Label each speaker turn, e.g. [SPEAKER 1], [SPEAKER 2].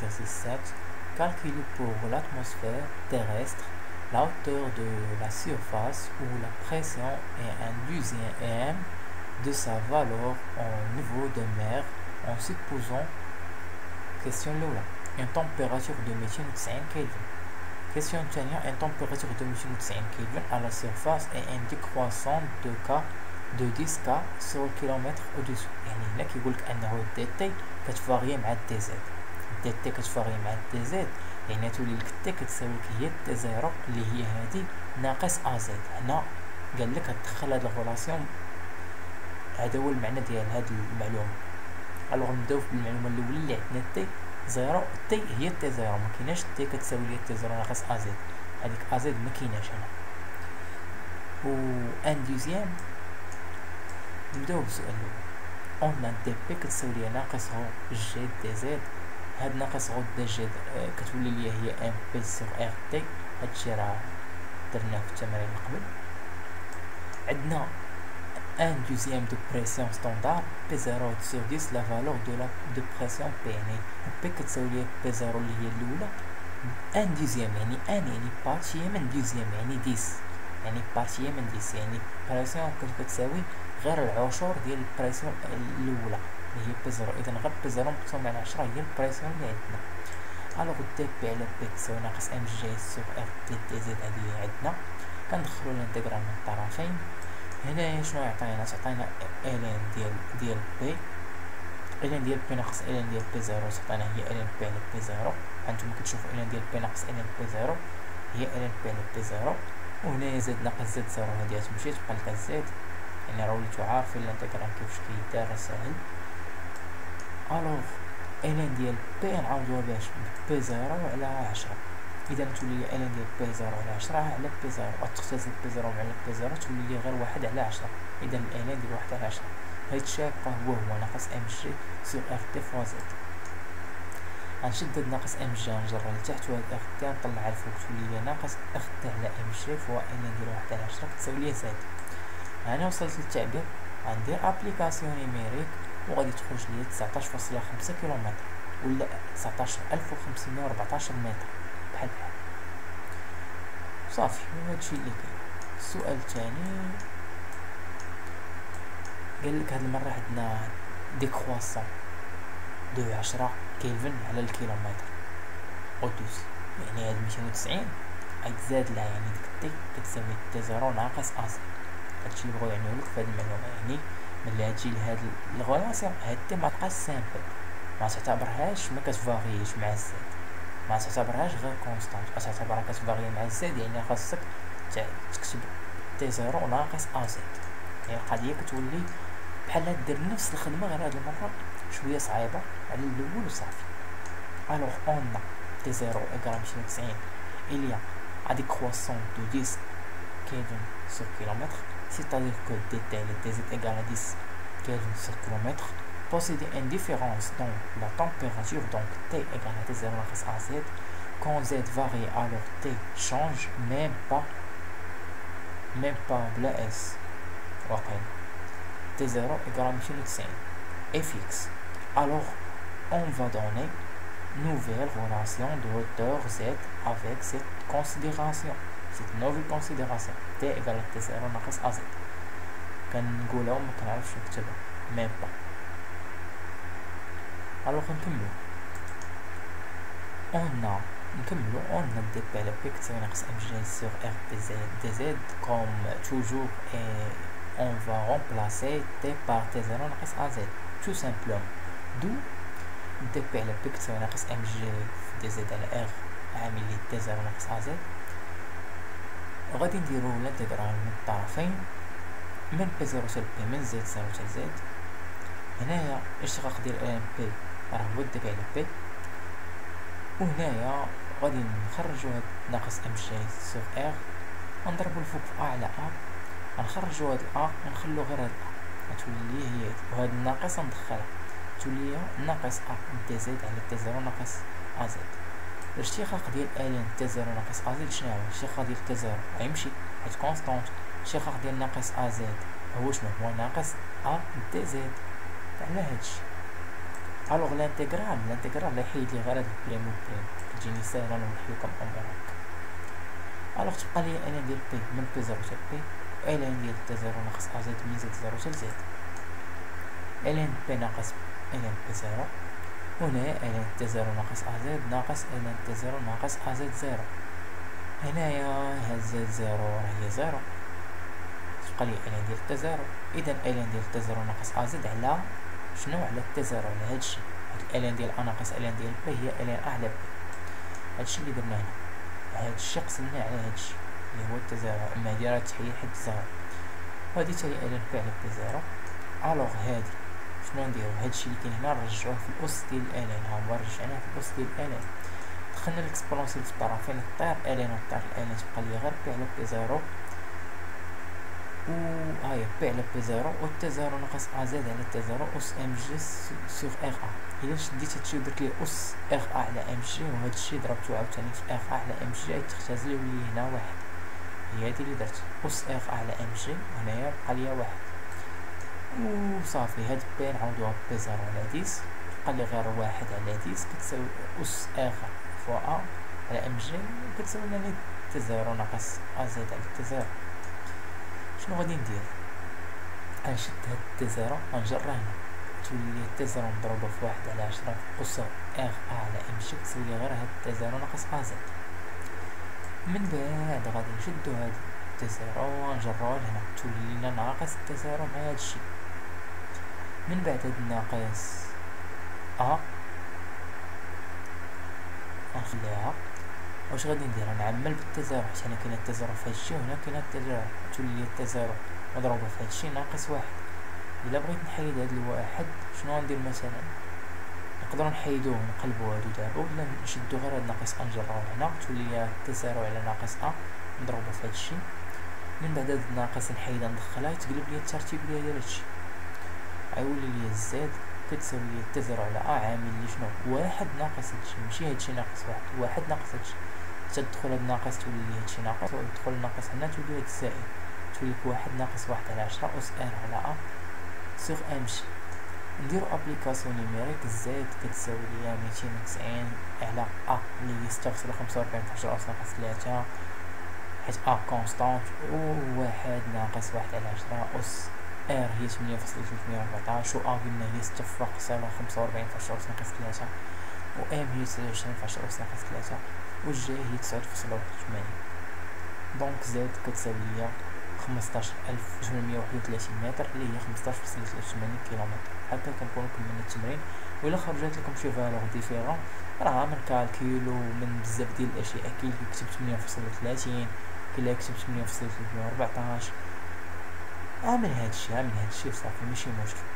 [SPEAKER 1] exercice 7. Calculer pour l'atmosphère terrestre la hauteur de la surface où la pression est un dixième de sa valeur en niveau de mer en supposant question الأولى une température de 290 Kelvin. Question الثانية une température de 290 Kelvin à la surface et un décroissant de 10 K sur le kilomètre au-dessus. يعني هنا كيقولك أنه دي تي كتفاريي مع دي زد. دي تي كتفاريي مع دي زد يعني تولي لك تي كتساوي هي دي زيرو اللي هي هادي ناقص أ زد. هنا قال لك تدخل هاد الغولاسيون، هذا هو المعنى ديال هاد المعلومة. الوغ نبداو بالمعلومة الأولى اللي عندنا تي زيرو. تي هي تي زيرو، مكيناش تي كتساوي لي تي زيرو ناقص أ زد، هاديك أ زد مكيناش هنا. و ان دوزيام نبداو بالسؤال الأول. أون دي بي كتساوي لي ناقص غو جي دي زد. هاد ناقص غو دي جي كتولي لي هي ان بي سور ار تي. هادشي راه درناه في التمرين اللي قبل. عندنا un deuxième de pression standard P0 sur 10 la valeur de pression P. يعني P كتساوي لي P0 اللي هي الأولى un deuxième يعني يعني بارتية من deuxième يعني 10 يعني بارتية من 10 يعني pression كتساوي غير العشر ديال البريسيون الأولى اللي هي P0. إذا غير P0 مقسوم على 10 هي البريسيون اللي عندنا. ألوغ دي بي على بي تساوي ناقص ام جي سور ار تي دي زد هادي عندنا. كندخلو الانتيغرال من الطرفين. هنايا شنو يعطينا؟ تعطينا الين ديال بي، الين ديال بي ناقص الين ديال بي زيرو تعطينا هي الين بي على بي زيرو. هانتوما كتشوفو الين ديال بي ناقص الين بي زيرو هي الين بي على بي زيرو. وهنايا زد ناقص زد زيرو هادي غتمشي تبقى لك زد، يعني راه وليتو عارفين الانتيغرال كيفاش كيدار ساهل. الوغ الين ديال بي نعوضوها باش بي زيرو على 10. إذا تولي لي الين ديال بي زيرو على 10 على بي زيرو، غتختزل بي زيرو على بي زيرو تولي لي غير 1 على 10. إذا الالين ديال 1 على 10 هادشي هو ناقص ام جي سور ار تي فوا زد. غنشدد ناقص ام جي نجر لتحت وهاد ار تي نطلع الفوق تولي لي ناقص ار تي على ام جي فوا الين ديال 1 على 10 كتساوي لي زد. أنا وصلت للتعبير غندير ابليكاسيون نيميريك وغادي تخرج لي 19.5 كيلومتر ولا 19514 متر بحال صافي. وهادشي اللي كاين. السؤال الثاني قالك هاد المرة عندنا ديكرواسون دو 10 كيلفن على الكيلومتر أودوس، يعني هاد 290 غيتزاد لها يعني ديك تي كتساوي تي زيرو ناقص أ زد. هادشي اللي بغاو يعنيولك في هاد المعلومة، يعني ملي غتجي لهاد الغولاسيون هاد تي متبقاش سامبل، ما تعتبرهاش ما كتفاغيش مع الزد، ما تعتبرهاش غير كونستانت، تعتبرها كتفاغي مع الزد، يعني خاصك تكتب تي زيرو ناقص أ زد. يعني القضية كتولي بحال دير نفس الخدمة غير هاد المرة شوية صعيبة على الأول وصافي. ألوغ أون تي زيرو إيكال 290 il y a un décroissant de 10 Kelvin sur kilomètre, c'est-à-dire que dt est égal à 10 Kelvin sur kilomètre. Posséder une différence dans la température, donc T égale à T0 à Z. Quand Z varie, alors T change, même pas بلا S. واقعين T0 égale à 290 est fixe. Alors on va donner nouvelle relation de hauteur Z avec cette considération, cette nouvelle considération T égale à T0 ناقص أ Z. كنقولها وما كنعرفش نكتبها même pas. alors نكملو on a dp على p كتساوي ناقص ام جي sur r دي زد comme toujours et on va remplacer t par t0 ناقص a z tout simplement. d'où dp على p كتساوي ناقص ام جي دي زد على r عامل لي t0 ناقص a z. غادي نديرو الانتيغرال من الطرفين من p0 حتى p من z 0 حتى z. هنايا الاشتقاق ديال ام بي راه هو دي بي على بي، وهنايا غادي نخرجو هاد ناقص ام جي سور ار ونضربو الفوق في ا على ا، غنخرجو هاد ا ونخلو غير هاد ا غتولي هي، وهاد الناقص ندخلها تولي ناقص ا دي زد على تي زيرو ناقص ا زد. الاشتقاق ديال الين تي زيرو ناقص ا زد شنو هو؟ الاشتقاق ديال تي زيرو غيمشي حيت كونستانت. الاشتقاق ديال ناقص ا زد هو شنو؟ هو ناقص ا دي زد. على هادشي الوغ الانتيغرال يحيد لي غير هاد البريم والبريم، كتجيني ساهله نوضحلكم الامور هكا. الوغ تبقى لي الين ديال بي من بي زيرو حتى بي، الين ديال تا زيرو ناقص ا زد من زد زيرو حتى لزد، الين بي ناقص الين بي زيرو، هنايا الين تا زيرو ناقص ا زد ناقص الين تا زيرو ناقص ا زد زيرو. هنايا هاد زد زيرو راه هي زيرو، تبقى لي الين ديال تا زيرو، اذا الين ديال تا زيرو ناقص ا زد على شنو؟ على تا زيرو، على هادشي. هاد الين ديال ا ناقص الين ديال بي هي الين ا على بي، هادشي اللي درنا هنا، هادشي قسمناه على هادشي اللي هو تا زيرو، اما هادي راه تحيد حد زيرو، وهادي تالي الين بي على بي زيرو. الوغ هادي شنو نديرو؟ هادشي اللي كاين هنا نرجعوه في الاس ديال الين، ها هو رجعناه في الاس ديال الين، دخلنا الاكسبونسيال في الطرفين، طير الين وطير الين، تبقى لي غير بي على بي زيرو، و هاهي بي على بي زيرو، و تا زيرو ناقص ا زد على تا زيرو اس ام جي سوغ ار ا. الا شديت هادشي ودرت ليه اس ار ا على ام جي، وهادشي ضربتو عاوتاني في ار ا على ام جي، تختزل يولي هنا واحد، هي هادي اللي درت اس ار ا على ام جي، وهنايا بقى ليا واحد، وصافي. هاد بي نعوضوها بي زيرو على 10، بقى لي غير واحد على 10 كتساوي اس ار فوا ا على ام جي، كتساوي لنا تا زيرو ناقص ا زد على تا زيرو. شنو غادي ندير؟ غنشد هاد تا زيرو غنجرها هنا، تولي تا زيرو مضروبة في واحد على 10 في اس ار ا على ام جي، كتساوي لي غير هاد تا زيرو ناقص ا زد. من بعد غادي نشدو هاد تا زيرو ونجروها لهنا، تولي لنا ناقص تا زيرو مع هادشي. من بعد هاد الناقص ا غنخليها، واش غادي ندير؟ نعمل بالتا زيرو، حيت هنا كاينه تا زيرو في هادشي وهنا كاينه تا زيرو، تولي لي تا زيرو مضروبة في هادشي ناقص واحد. الا بغيت نحيد هاد الواحد شنو غندير؟ مثلا نقدروا نحيدوه ونقلبوا هادو دابا، ولا نشدو غير هاد ناقص ا نجروه هنا، تولي لي تا زيرو على ناقص ا مضروبة في هادشي. من بعد هاد الناقص نحيدها ندخلها، يتقلب لي الترتيب ديال هادشي، غيولي لي زد كتساوي لي تا زيرو على ا عامل لي شنو؟ واحد ناقص هادشي، ماشي هادشي ناقص واحد، واحد ناقص هادشي. تدخل هاد الناقص تولي لي هادشي ناقص، وتدخل الناقص هنا تولي هاد الزائد، تولي لك واحد ناقص واحد على 10 اس ار على ا سوغ ام جي. نديرو ابليكاسيون نيميريك، زد كتساوي ليا 290 على ا اللي هي 6.45 في 10 اس ناقص 3، حيت ا كونستانت، و واحد ناقص واحد على 10 اس ار هي 8.314، و ا قلنا هي 6.45 في 10 اس ناقص 3، و ام هي 29 في 10 اس ناقص 3، و جي هي 9.81. دونك زد كتساوي ليا 15831 متر، اللي هي 15.83 كيلومتر. هكا كنكونو كملنا التمرين، وإلا خرجت لكم شي فالور ديفيرون راه من كالكيل ومن بزاف ديال الاشياء، كاين اللي كتب 8.30، كاين اللي كتب 8.314، من هادشي وصافي، ماشي مشكل.